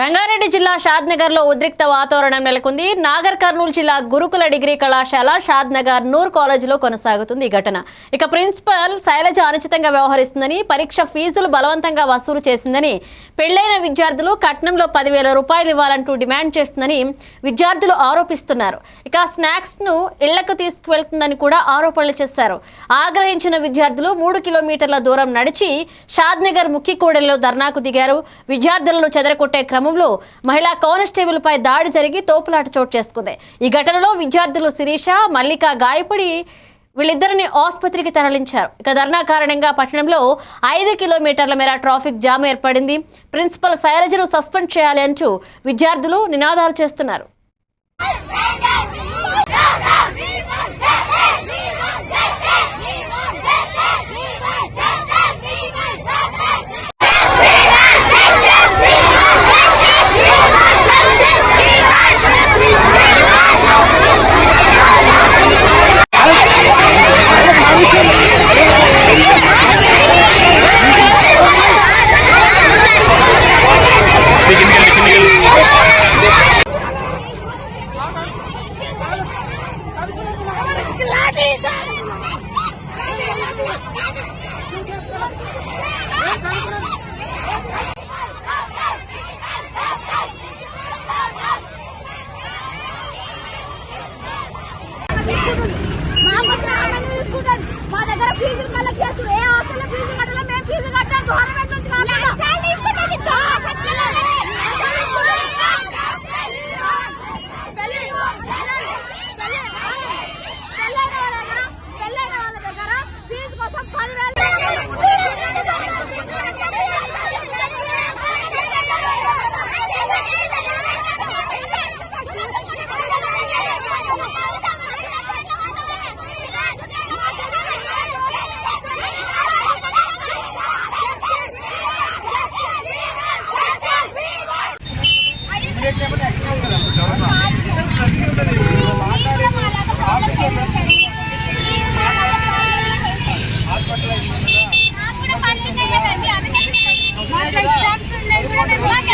రంగారెడ్డి జిల్లా షాద్నగర్ లో ఉద్రిక్త వాతావరణం నెలకొంది. నాగర్ కర్నూలు జిల్లా గురుకుల డిగ్రీ కళాశాల షాద్నగర్ నూర్ కాలేజీలో కొనసాగుతుంది ఈ ఘటన. ఇక ప్రిన్సిపల్ శైలజ అనుచితంగా వ్యవహరిస్తుందని, పరీక్ష ఫీజులు బలవంతంగా వసూలు చేసిందని, పెళ్లైన విద్యార్థులు కట్నంలో 10,000 రూపాయలు ఇవ్వాలంటూ డిమాండ్ చేస్తుందని విద్యార్థులు ఆరోపిస్తున్నారు. ఇక స్నాక్స్ ను ఇళ్లకు తీసుకువెళ్తుందని కూడా ఆరోపణలు చేశారు. ఆగ్రహించిన విద్యార్థులు 3 కిలోమీటర్ల దూరం నడిచి షాద్నగర్ ముక్కికూడలిలో ధర్నాకు దిగారు. విద్యార్థులను చెదరగొట్టే క్రమంలో మహిళా కానిస్టేబుల్ పై దాడి జరిగి తోపులాట చోటు చేసుకుంది. ఈ ఘటనలో విద్యార్థులు శిరీష, మల్లిక గాయపడి వీళ్ళిద్దరిని ఆసుపత్రికి తరలించారు. ఇక ధర్నా కారణంగా పట్టణంలో 5 కిలోమీటర్ల మేర ట్రాఫిక్ జామ్ ఏర్పడింది. ప్రిన్సిపల్ శైలజను సస్పెండ్ చేయాలి అంటూ విద్యార్థులు నినాదాలు చేస్తున్నారు. మా దగ్గర ఫీజులు మళ్ళీ చేస్తూ ఏ హాస్టల్లో ఫీజు కట్టాలో మేము ఫీజు కట్టాం. గవర్నమెంట్ నుంచి పెళ్ళైన వాళ్ళ దగ్గర ఫీజు కోసం 10,000 మాకు